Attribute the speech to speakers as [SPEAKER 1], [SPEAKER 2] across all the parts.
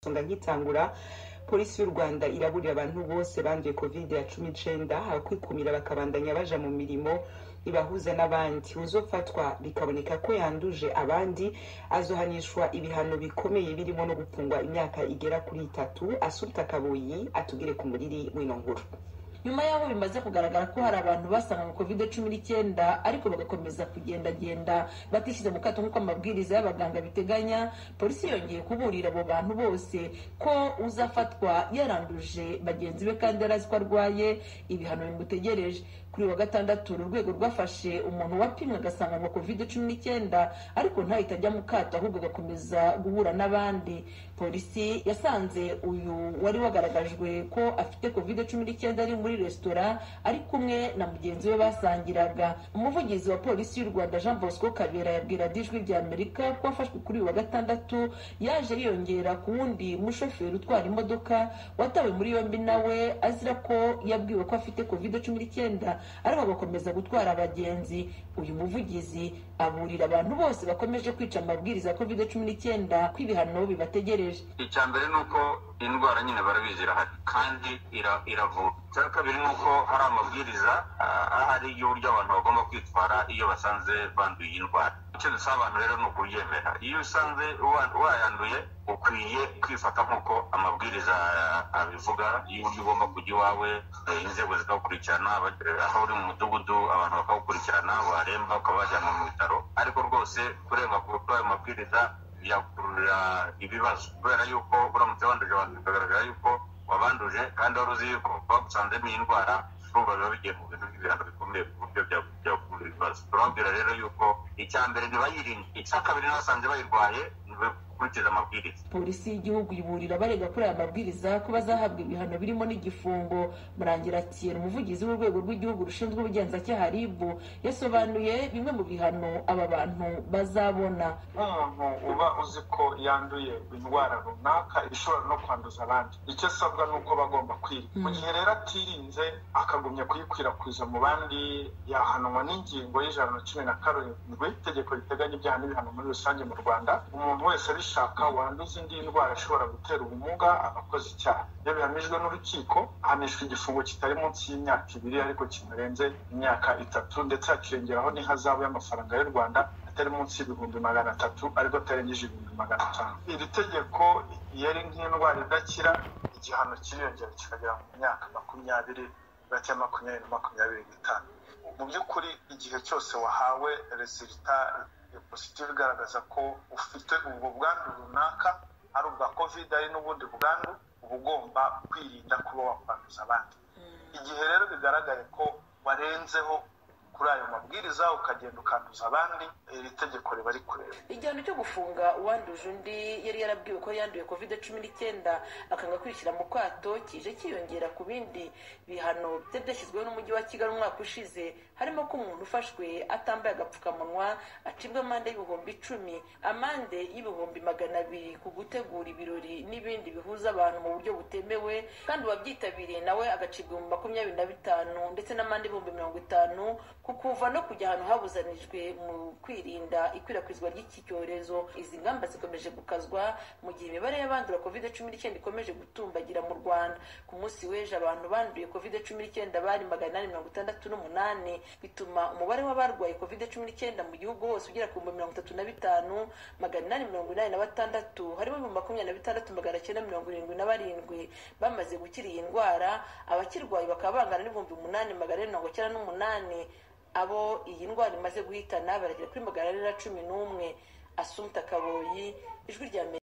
[SPEAKER 1] songa nkitangura polisi y'u Rwanda iraburira abantu bose banduye COVID-19 kwikumira bakabandanya baja mu mirimo ibahuza n'abandi. Uzofatwa bikaboneka ko yanduje abandi azohanishwa ibihano bikomeye birimo no gupfungwa imyaka igera kuri 3. Assumpta Kaboyi atugire ku muriri w'ino nkuru.
[SPEAKER 2] Nyuma yaho bimaze kugaragara ko hari abantu basanga COVID-19 ariko bagakomeza kugendagenda batishyize mu kato nk'uko amabwiriza y'abaganga biteganya, polisi yongeye kuburira abo bantu bose ko uzafatwa yaranduje bagenzi be kandi arazi ko arwaye ibihano bimutegereje. Kuri wa gatandatu urwego rwafashe umuntu wapimwe agasanga COVID-19 ariko ntahita ajya mu kato ahubwo agakomeza guhura n'abandi. Polisi yasanze uyu wari wagaragajwe ko afite COVID-19 ari muri resitora ari kumwe na mugenzi we basangiraga. Umuvugizi wa polisi y'u Rwanda Jean Bosco Kabera yabwira Ijwi rya Amerika ko afashwe kuri wa gatandatu yaje yiyongera ku wundi mushoferi utwara imodoka watawe muri yombi nawe azira ko yabwiwe ko afite COVID-19 ariko agakomeza gutwara abagenzi. Uyu muvugizi aburira abantu bose bakomeje kwica amabwiriza ya COVID-19 ko ibihano bibategereje.
[SPEAKER 3] Icyambere nuko indwara nyine barabizi irahari kandi iravura. Icya kabiri nuko hari amabwiriza ahari y'uburyo abantu bagomba kwitwara iyo basanze banduye indwara. Icyo dusaba abantu rero ni ukuryemera. Iyo usanze wayanduye ukwiye kwifata nk'uko amabwiriza abivuga, y'uburyo ugomba kujya iwawe, inzego zikagukurikirana, aho uri mu mudugudu abantu bakagukurikirana, waremba ukaba wajyanwa mu bitaro. Ariko rwose kurenga kuri ayo mabwiriza byakurura ibibazo, kubera yuko uramutse wanduje abantu bikagaragara yuko wabanduje kandi wari uzi yuko bagusanzemo iyi ndwara, urumva biba bigiye mu bintu by'ibihano bikomeye ku buryo byakurura ibibazo. Turababwira rero yuko icya mbere ntibayirinde, icya kabiri nabasanze bayirwaye kurikiza amabwiriza.
[SPEAKER 2] Polisi y'igihugu iburira abarega kuri aya mabwiriza ko bazahabwa ibihano birimo n'igifungo. Murangira Thierry, umuvugizi w'urwego rw'igihugu rushinzwe ubugenzacyaha RIB, yasobanuye bimwe mu bihano aba bantu bazabona.
[SPEAKER 4] Nk'umuntu uba uzi ko yanduye indwara runaka ishobora no kwanduza abandi, icyo asabwa ni uko bagomba kwirinda. Mu gihe rero atirinze akagumya kuyikwirakwiza mu bandi, yahanwa n'ingingo y'117 itegeko riteganya ibyaha n'ibihano muri rusange mu Rwanda. Umuntu wese shaka wanduza indi ndwara ishobora gutera ubumuga abakoze icyaha, iyo bihamijwe n'urukiko ahanishwa igifungo kitari munsi y'imyaka 2 ariko kinarenze imyaka 3, ndetse hakiyongeraho n'ihazabu y'amafaranga y'u Rwanda atari munsi y'ibihumbi 300 ariko atarengeje ibihumbi 500. Iri tegeko yari nk'indwara idakira, igihano kiriyongera kikagera mu myaka 20 hagati ya 20 na 25. Mu by'ukuri igihe cyose wahawe resultat positive igaragaza ko ufite ubwo bwandu runaka ari ubwa COVID ari n'ubundi bwandu, uba ugomba kwirinda kuba wakwanduza abandi. Igihe rero bigaragaye ko warenzeho kuri ayo mabwiriza ukagenda ukanduza abandi, iri tegeko riba rikureba.
[SPEAKER 2] Igihano cyo gufunga uwanduje undi yari yarabwiwe ko yanduye COVID-19 akanga kwishyira mu kato kije kiyongera ku bindi bihano byashyizweho n'umujyi wa Kigali umwaka ushize, harimo ko umuntu ufashwe atambaye agapfukamunwa acibwa amande y'ibihumbi 10, amande y'ibihumbi 200 ku gutegura ibirori n'ibindi bihuza abantu mu buryo butemewe, kandi uwabyitabiriye nawe agacibwa mu 25 ndetse n'amande y'ibihumbi 50 kukuva no kujya ahantu habuzanijwe mu kwirinda ikwirakwizwa ry'iki cyorezo. Izi ngamba zikomeje gukazwa mu gihe imibare y'abandura COVID-19 ikomeje gutumbagira mu Rwanda. Ku munsi w'ejo abantu banduye COVID-19 bari 868, bituma umubare w'abarwaye COVID-19 mu gihugu hose ugera ku 35,886, harimo 26,977 bamaze gukira iyi ndwara. Abakirwaye bakaba bangana n'ibihumbi 8,498. Abo iyi ndwara imaze guhitana baragera kuri 411. Assumpta Kaboyi, Ijwi rya Amerika.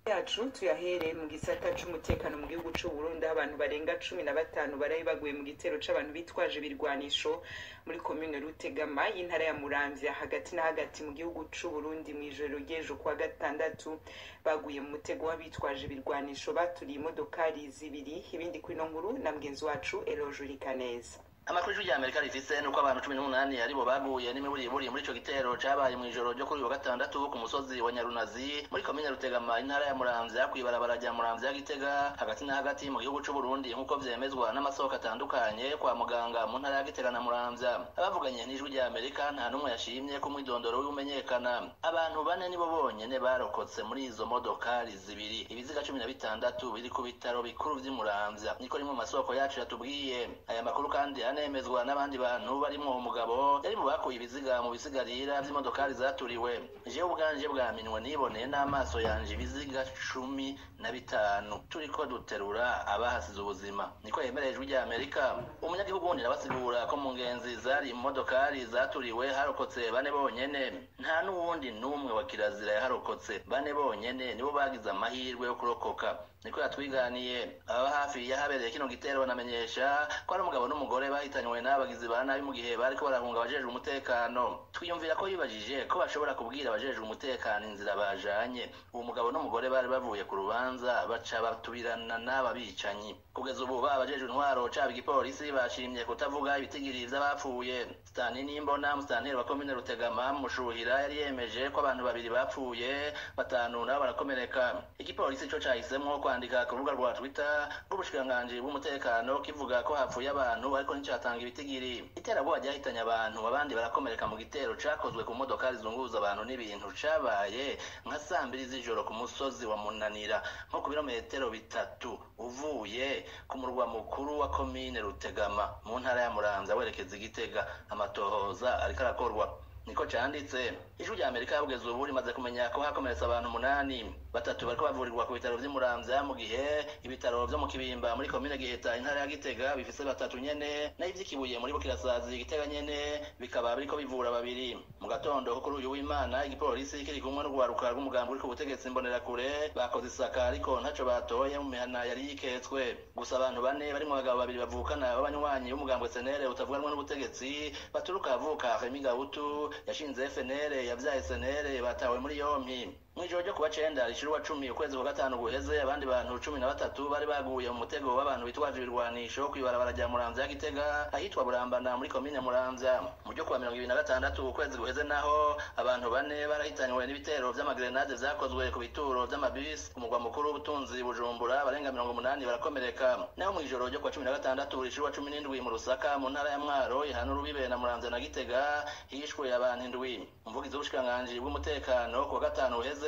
[SPEAKER 1] yacu tuyahere mu gisata cy'umutekano mu gihugu cy'u Burundi. Abantu barenga 15 baraye baguye mu gitero c'abantu bitwaje birwanisho muri commune Rutegama y'intara ya Muramvya hagati na hagati mu gihugu cy'u Burundi mu ijoro ry'ejo kwa gatandatu. Baguye mu mutego w'abitwaje birwanisho baturiye imodokari zibiri. Ibindi kuri no nkuru na mugenzi wacu Elojuri Kaneza.
[SPEAKER 5] amakuru y'ijwi ry'Amerika rifise nuko abantu 18 aribo baguye n'imiburiburi muri ico gitero cabaye mu ijoro ryo kuri uyu wa gatandatu ku musozi wa Nyarunazi muri komine Rutegama intara ya Muramvya kwibarabara rya Muramvya Gitega hagati na hagati mu gihugu c'u Burundi nkuko vyemezwa n'amasoko atandukanye kwa muganga mu ntara ya Gitega na Muramvya. Abavuganye n'ijwi ry'Amerika nta numwe yashimye ko mwidondoro w'umenyekana. Abantu bane nibo bonyene barokotse muri izo modokari zibiri, ibiziga 16 biri ku bitaro bikuru vy'i Muramvya niko rimwe mu masoko yacu yatubwiye. Aya makuru kandi anemezwa n'abandi bantu barimo umugabo yari mu bakuye ibiziga mu bisigarira vy'imodokari zaturiwe. Je ubwanje bwaminwe niboneye n'amaso yanje ibiziga 15 turiko duterura abahasize ubuzima niko yemereye ijwi ry'Amerika. Umunyagihugu wundi arabasigura ko mu ngenzi zari mu modokari zaturiwe harokotse bane bonyene, nta n'uwundi n'umwe wa kirazira yaharokotse. Bane bonyene nibo bagize amahirwe yo kurokoka niko yatwiganiye. Aba hafi yahabereye kino gitero banamenyesha ko ari umugabo n'umugore bahitanywe n'abagizi ba nabi mu gihe bariko barahunga abajejwe umutekano. Twiyumvira ko yibajije ko bashobora kubwira abajejwe umutekano inzira bajanye. Uwo mugabo n'umugore bari bavuye ku rubanza baca batubirana n'aba bicanyi. Kugeza ubu abajejwe intwaro caba igipolisi bashimye kutavuga ibitigiri vy'abapfuye. Stani Nimbona musitanteri wa komine Rutegama Mushuhira yari yemeje ko abantu babiri bapfuye, 5 nabo barakomereka. Igipolisi co cahisemwo kwandika ku rubuga rwa Twitter rw'ubushikiranganji bw'umutekano kivuga ko hapfuye abantu ariko nticatanga ibitigiri. Iterabwoba ryahitanye abantu abandi barakomereka mu gitero cakozwe ku modokari zunguruza abantu n'ibintu cabaye nka 2 z'ijoro ku musozi wa Munanira nko ku birometero 3 uvuye ku murwa mukuru wa komine Rutegama mu ntara ya Muramvya werekeza Igitega. Amatohoza ariko arakorwa niko canditse. Ijwi ry'Amerika yabugeze ubu rimaze kumenya ko hakomeretse abantu 8, 3 bariko bavurirwa ku bitaro vy'i Muramvya mu gihe ibitaro vyo mu Kibimba muri komine Giheta intara ya Gitega bifise 3 nyene nayo ivy'ikibuye muri Bukirasazi Gitega nyene bikaba biriko bivura 2. Mu gatondo kuri uyu w'Imana igipolisi kiri kumwe n'urwaruka rw'umugambi uri ku butegetsi Imbonerakure bakoze isaka ariko ntaco batoye mu mihana yari yiketswe. Gusa abantu 4 barimo abagabo 2 bavukana b'abanywanyi b'umugambi SNL utavuganwa n'ubutegetsi baturuka avuka Remy Gahutu yashinze FNL yavyaye SNL batawe muri yompi. Mwijoro ryo kuba 9 rishirwa 10 ukwezi kwa 5 guheze abandi bantu 13 bari baguye mu mutego w'abantu bitwaje ibirwanisho kwibarabara rya Muramvya Gitega ahitwa Burambana muri komine Muramvya. Mu ryo kuwa 26 ukwezi guheze naho abantu 4 barahitanywe n'ibitero vy'amagrenade vyakozwe ku bituro vy'amabisi ku mugwa mukuru w'ubutunzi Bujumbura barenga 80 barakomereka. Naho mwijoro ryo kuwa 16 rishirwa 17 mu Rusaka mu ntara ya Mwaro ihana urubibe na Muramvya na Gitega hishwe abantu 7. Umuvugizi w'ubushikiranganji bw'umutekano ku wa 5 uheze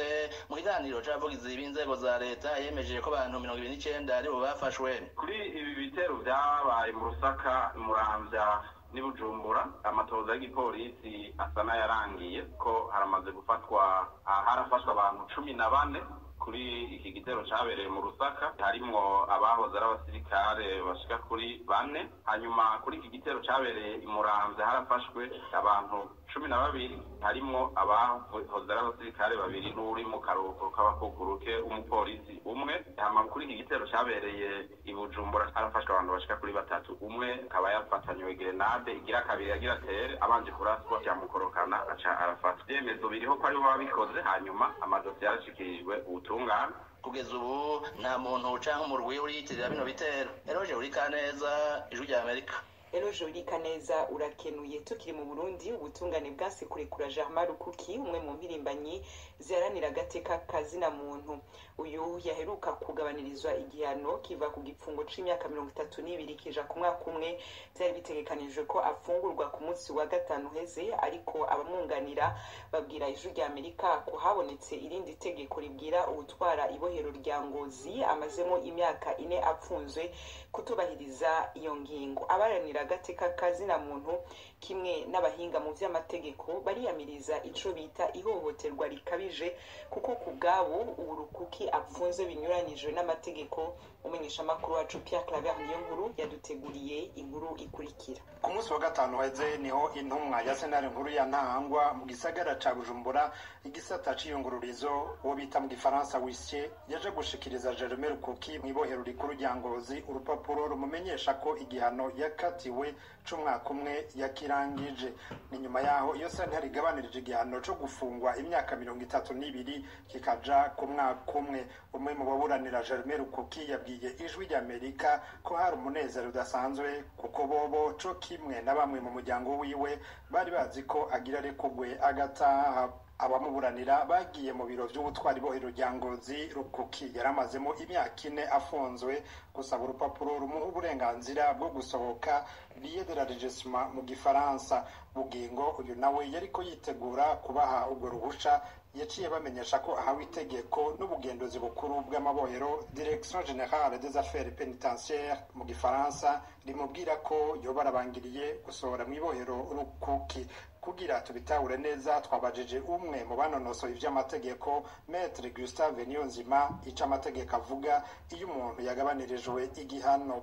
[SPEAKER 5] mu kiganiro c'abavugizi b'inzego za leta yemeje ko abantu 29 aribo bafashwe.
[SPEAKER 6] Kuri ibi bitero vyabaye mu Rusaka, Muramvya ni Bujumbura, amatohoza y'igipolisi asa n'ayarangiye ko haramaze gufatwa harafashwa abantu 14 kuri iki gitero cabereye mu Rusaka, harimwo abahoze ari abasirikare bashika kuri 4. Hanyuma kuri iki gitero cabereye i Muramvya harafashwe abantu 12 harimwo abahoze ari abasirikare 2 n'uri mu karuhuko k'abakukuruke umupolisi 1. Hama kuri iki gitero cabereye i Bujumbura harafashwe abantu bashika kuri 3. Umwe akaba yafatanywe grenade igira kabiri yagira tere abanje kuraswa cyamukorokana aca arafatwa. Vyemezo biriho ko ari bo babikoze hanyuma amadosiye yarashikirijwe ubutungane.
[SPEAKER 5] Kugeza ubu nta muntu canke umurwi uriyitirira bino bitero. Eroje Urikaneza, Ijwi ry'Amerika.
[SPEAKER 1] Eroje Urikaneza urakenuye. Tukiri mu Burundi ubutungane bwase kurekura Germain Rukuki umwe mu mpirimbanyi ziharanira agateka kazina muntu. Uyu yaheruka kugabanirizwa igihano kiva ku gipfungo c'imyaka 32 kija ku mwaka umwe. Byari bitegekanijwe ko afungurwa ku munsi wa 5 heze ariko abamwunganira babwira Ijwi ry'Amerika ko habonetse irindi tegeko ribwira ubutwara ibohero rya Ngozi amazemo imyaka 4 apfunzwe kutubahiriza iyo ngingo. Abaranira agateka kazina muntu kimwe n'abahinga mu vy'amategeko bariyamiriza ico bita ihohoterwa rikabije kuko kubgabo uburukuki apfunze binyuranijwe n'amategeko. Umenyesha makuru wacu Pierre Claver Niyonkuru yaduteguriye inkuru ikurikira.
[SPEAKER 7] Ku munsi wa 5 heze niho intumwa ya Senare nkuru ya Ntahangwa mu gisagara ca Bujumbura igisata c'iyungururizo uwo bita mu gifaransa huissier yaje gushikiriza Germain Rukuki mu ibohero rikuru rya Ngozi urupapuro rumumenyesha ko igihano yakatiwe yakatiwe c'umwaka umwe yakirangije. Ni nyuma yaho iyo sentare igabanirije igihano co gufungwa imyaka 32 kikaja ku mwaka umwe. Umwe mu baburanira Germain Rukuki yabwiye Ijwi ry'Amerika ko hari umunezero udasanzwe kuko bobo co kimwe na bamwe mu muryango wiwe bari bazi ko agira rekugwe agataha. Abamuburanira bagiye mu biro by'ubutwari bohero rya Ngozi. Rukuki yaramazemo imyaka 4 afunzwe gusaba urupapuro rumuha uburenganzira bwo gusohoka billet de l'enregistrement mu gifaransa. Bugingo uyu nawe yariko yitegura kubaha ubwo ruhusha yaciye bamenyesha ko ahawe itegeko n'ubugendozi bukuru bw'amabohero Direction Générale des Affaires Pénitentiaires mu gifaransa rimubwira ko yoba arabangiriye gusohora mu ibohero Rukuki. Kugira tubitahure neza twabajije umwe mu banonosoye ivy'amategeko Maître Gustave Niyonzima ica amategeko avuga iyo umuntu yagabanirijwe igihano.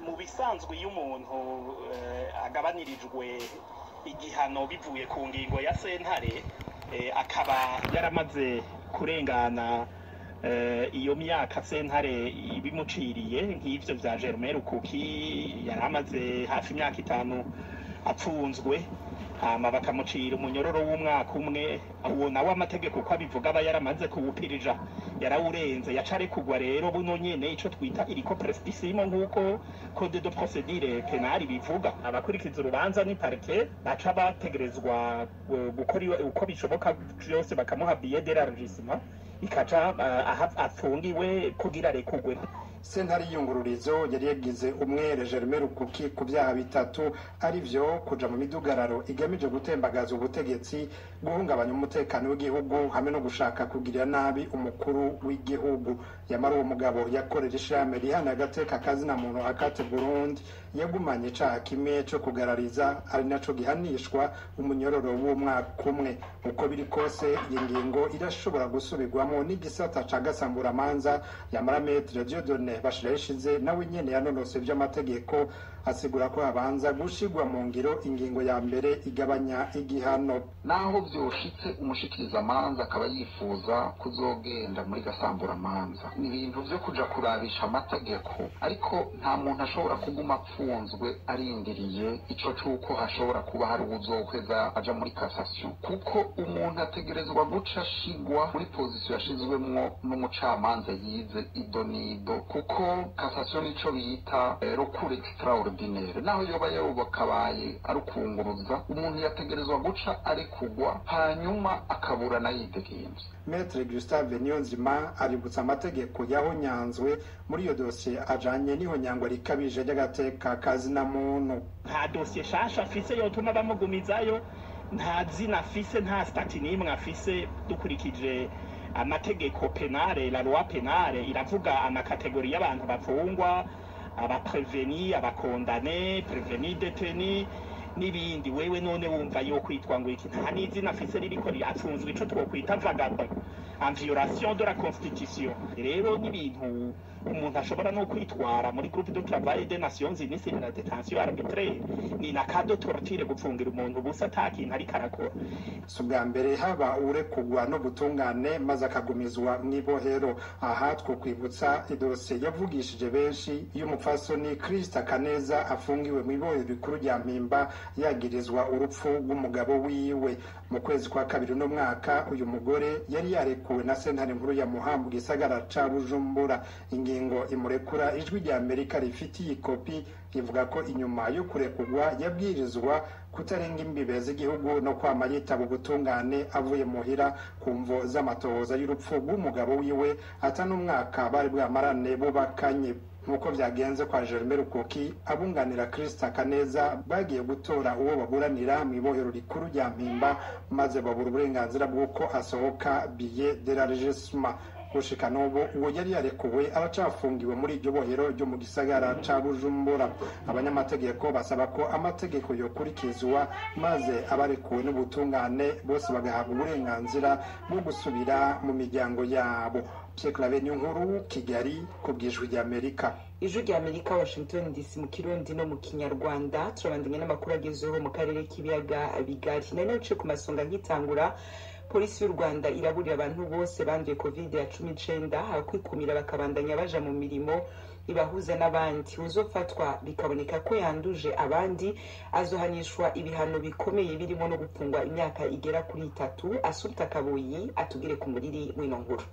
[SPEAKER 8] Mu bisanzwe iyo umuntu agabanirijwe igihano bivuye ku ngingo ya sentare akaba yaramaze kurengana iyo myaka sentare ibimuciriye nk'ivyo vya Germain Rukuki yaramaze hafi imyaka 5 apfunzwe hama bakamucira umunyororo w'umwaka umwe. Uwo nawe amategeko uko abivuga aba yaramaze kuwupirija yarawurenze yacare kugwa. Rero buno nyene ico twita iriko prescription nk'uko code de procédure pénale bivuga, abakurikiza urubanza ni parquet baca bategerezwa gukora uko bishoboka byose bakamuha billet de l'enregistrement ikaca afungiwe kugira rekugwe.
[SPEAKER 7] Sentare y'iyungururizo yari yagize umwere Germain Rukuki ku byaha bitatu arivyo kuja mu midugararo igamije gutembagaza ubutegetsi, guhungabanya umutekano w'igihugu hamwe no gushaka kugirira nabi umukuru w'igihugu. Yamara uwo mugabo yakorera ishame rihana agateka kazina muntu akate Burundi yagumanye icaha kimwe co kugarariza ari naco gihanishwa umunyororo w'umwaka umwe. Uko biri kose iyi ngingo irashobora gusubirwamo n'igisata ca gasamburamanza. Yamara Maître Dieudonné Bashirayishize nawe nyene yanonose vy'amategeko asigura ko habanza gushigwa mu ngiro ingingo ya mbere igabanya igihano.
[SPEAKER 9] Naho vyoshitse umushikirizamanza akaba yifuza kuzogenda muri gasamburamanza, ni ibintu vyo kuja kurabisha amategeko, ariko nta muntu ashobora kuguma apfunzwe arindiriye ico c'uko hashobora kuba hari uwuzokweza aja muri cassation, kuko umuntu ategerezwa guca ashigwa muri position yashizwemwo n'umucamanza yize idonido, kuko cassation nico bita recours extraordinaire. Naho yoba yobakabaye ari ukunguruza, umuntu yategerezwa guca ari kugwa hanyuma akaburana yidegemvye.
[SPEAKER 7] Maître Gustave Niyonzima aributsa amategeko yahonyanzwe muri iyo dosiye ajanye n'ihonyangwa rikabije ry'agateka kazina muntu.
[SPEAKER 8] Nta dosiye shasha afise yotuma bamugumizayo, nta zina afise, nta stati n'imwe afise. Dukurikije amategeko penale, la loi penale iravuga amakategori y'abantu bafungwa, abapreveni, abakondane, preveni deteni n'ibindi. Wewe none wumva yo kwitwa ngo iki? Nta n'izina afise ririko afunzwe ico twokwita vagabond en violation de la constitution. Rero n'ibintu umuntu ashobora no kwitwara muri groupe de travail des Nations Unies sur la détention arbitraire. Ni na cas de torture gupfungira umuntu busa atakintu ariko arakora.
[SPEAKER 7] Subwa mbere haba urekugwa no gutungane maze akagumizwa mw'ibohero. Aha twokwibutsa idosiye yavugishije benshi y'umupfasoni Krista Kaneza afungiwe mw'ibohero rikuru rya Mpimba yagirizwa urupfu rw'umugabo wiwe. Mu kwezi kwa kabiri no mwaka uyu mugore yari yarekuwe na sentare nkuru ya Muhamba gisagara ca Bujumbura. Ingingo imurekura Ijwi ry'Amerika rifitiye ikopi ivuga ko inyuma yo kurekugwa yabwirizwa kutarenga imbibe z'igihugu no kwama yitaba ubutungane avuye muhira ku mvo z'amatohoza y'urupfu rw'umugabo wiwe atanumwaka bari bwamarane bubakanye. Nkuko vyagenze kwa Germain Rukuki, abunganira Krista Kaneza bagiye gutora uwo baburanira mu ibohero rikuru rya Mpimba maze babura uburenganzira bw'uko asohoka billet de l'enregistrement. Gushika n'ubu uwo yari yarekuwe aracafungiwe muri iryo bohero ryo mu gisagara ca Bujumbura. Abanyamategeko basaba ko amategeko yokurikizwa maze abarekuwe n'ubutungane bose bagahabwa uburenganzira bwo gusubira mu miryango yabo. Pierre Claver Niyonkuru, Kigali, ku bw'Ijwi ry'Amerika.
[SPEAKER 1] Ijwi ry'Amerika, Washington DC, mu Kirundi no mu Kinyarwanda. Turabandanya n'amakuru agezeho mu karere k'ibiyaga bigari. None uce ku masonga nkitangura polisi y'u Rwanda iraburira abantu bose banduye COVID-19 kwikumira bakabandanya baja mu mirimo ibahuza n'abandi. Uzofatwa bikaboneka ko yanduje abandi azohanishwa ibihano bikomeye birimo no gupfungwa imyaka igera kuri 3. Assumpta Kaboyi atugire ku muriri w'ino nkuru.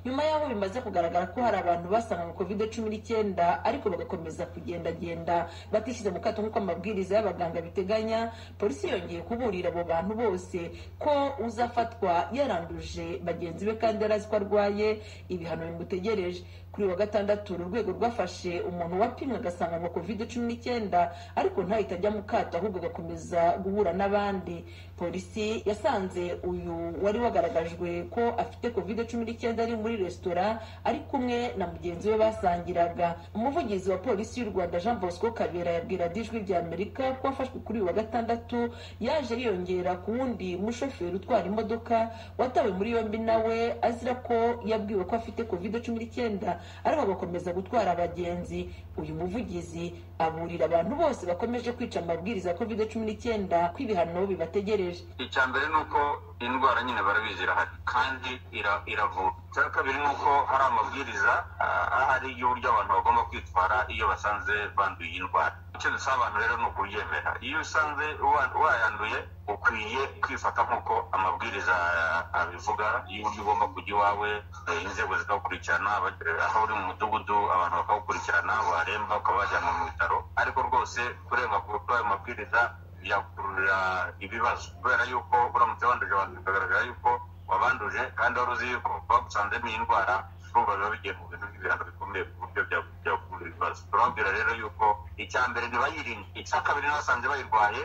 [SPEAKER 2] Nyuma y'aho bimaze kugaragara ko hari abantu basanga COVID-19 ariko bagakomeza kugendagenda batishyize mu kato nk'uko amabwiriza y'abaganga biteganya, polisi yongeye kuburira abo bantu bose ko uzafatwa yaranduje bagenzi be kandi arazi ko arwaye ibihano bimutegereje. Kuri wa gatandatu urwego rwafashe umuntu wapimwe agasanga COVID-19 ariko ntahita ajya mu kato ahubwo agakomeza guhura n'abandi. Polisi yasanze uyu wari wagaragajwe ko afite COVID-19 ari muri resitora ari kumwe na mugenzi we basangiraga. Umuvugizi wa polisi y'u Rwanda Jean Bosco Kabera yabwira Ijwi ry'Amerika ko afashwe kuri wa gatandatu yaje yiyongera ku wundi mushoferi utwara imodoka watawe muri yombi nawe azira ko yabwiwe ko afite COVID-19 ariko agakomeza gutwara abagenzi. Uyu muvugizi aburira abantu bose bakomeje kwica amabwiriza ya COVID-19 ko ibihano bibategereje.
[SPEAKER 3] Icya mbere ni uko indwara nyine barabizi irahari kandi iravura. Icya kabiri ni uko hari amabwiriza ahari y'uburyo abantu bagomba kwitwara iyo basanze banduye iyi ndwara. Icyo dusaba abantu rero ni ukuryemera. Iyo usanze wayanduye ukwiye kwifata nk'uko amabwiriza abivuga y'uburyo ugomba kujya iwawe, inzego zikagukurikirana, aho uri mu mudugudu abantu bakagukurikirana, waremba ukaba wajyanwa mu bitaro. Ariko rwose kurenga kuri ayo mabwiriza byakururira ibibazo, kubera yuko uramutse wanduje abantu bikagaragara yuko wabanduje kandi wari uzi yuko bagusanzemo iyi ndwara, urumva biba bigiye mu bintu by'ibihano bikomeye ku buryo byakurura ibibazo. Turababwira rero yuko icya mbere ntibayirinde, icya kabiri n'abasanze bayirwaye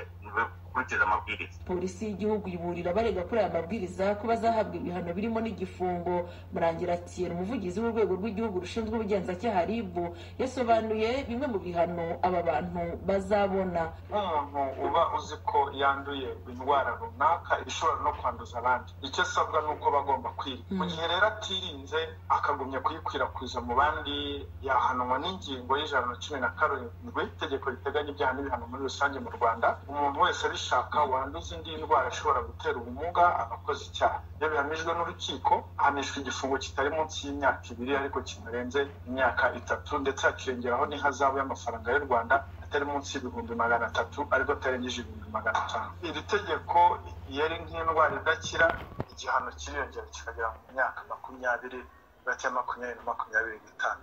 [SPEAKER 3] gukurikiza amabwiriza.
[SPEAKER 2] Polisi y'igihugu iburira abarega kuri aya mabwiriza ko bazahabwa ibihano birimo n'igifungo. Murangira Thierry, umuvugizi w'urwego rw'igihugu rushinzwe ubugenzacyaha RIB, yasobanuye bimwe mu bihano aba bantu bazabona.
[SPEAKER 4] Nk'umuntu uba uzi ko yanduye indwara runaka ishobora no kwanduza abandi, icyo asabwa ni uko bagomba kwirinda. Mu gihe rero atirinze akagumya kuyikwirakwiza mu bandi, yahanwa n'ingingo y'117 itegeko riteganya ibyaha n'ibihano muri rusange mu Rwanda. Umuntu wese abishaka wanduza indi ndwara ishobora gutera ubumuga abakoze icyaha, iyo bihamijwe n'urukiko ahanishwa igifungo kitari munsi y'imyaka 2 ariko kinarenze imyaka 3, ndetse hakiyongeraho n'ihazabu y'amafaranga y'u Rwanda atari munsi y'300 ariko atarengeje 500. Iri tegeko yari nk'indwara idakira, igihano kiriyongera kikagera mu myaka 20 hagati ya 20 na 25.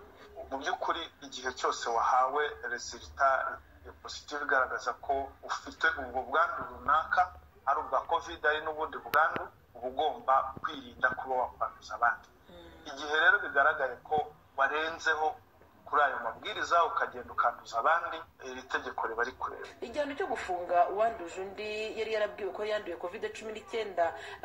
[SPEAKER 4] Mu by'ukuri igihe cyose wahawe resulta positive igaragaza ko ufite ubwo bwandu runaka, ari ubwa COVID ari n'ubundi bwandu, uba ugomba kwirinda kuba wakwanduza abandi. Igihe rero bigaragaye ko warenzeho kuri ayo mabwiriza ukagenda ukanduza abandi, iri tegeko riba rikureba.
[SPEAKER 2] Igihano cyo gufunga uwanduje undi yari yarabwiwe ko yanduye COVID-19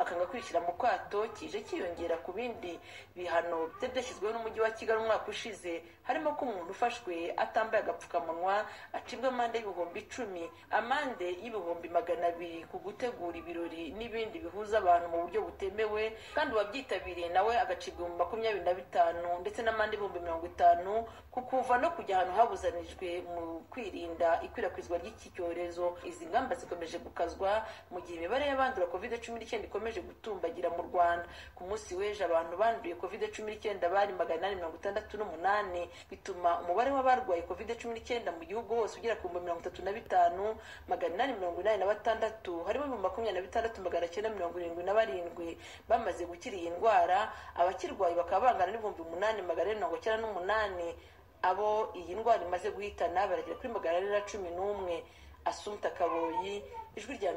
[SPEAKER 2] akanga kwishyira mu kato kije kiyongera ku bindi bihano byashyizweho n'umujyi wa Kigali umwaka ushize, harimo ko umuntu ufashwe atambaye agapfukamunwa acibwa amande y'ibihumbi 10, amande y'ibihumbi 200 ku gutegura ibirori n'ibindi bihuza abantu mu buryo butemewe, kandi uwabyitabiriye nawe agacibwa 25 ndetse n'amande y'ibihumbi 50 kuva no kujya ahantu habuzanijwe mu kwirinda ikwirakwizwa ry'iki cyorezo. Izi ngamba zikomeje gukazwa mu gihe imibare y'abandura COVID-19 ikomeje gutumbagira mu Rwanda. Ku munsi w'ejo abantu banduye COVID-19 bari 868, bituma umubare w'abarwaye COVID-19 mu gihugu hose ugera ku 35,886, harimo 26,977 bamaze gukira iyi ndwara. Abakirwaye bakaba bangana n'ibihumbi 8,498. Abo iyi ndwara imaze guhitana baragera kuri 411. Assumpta Kaboyi, Ijwi ry'Amerika.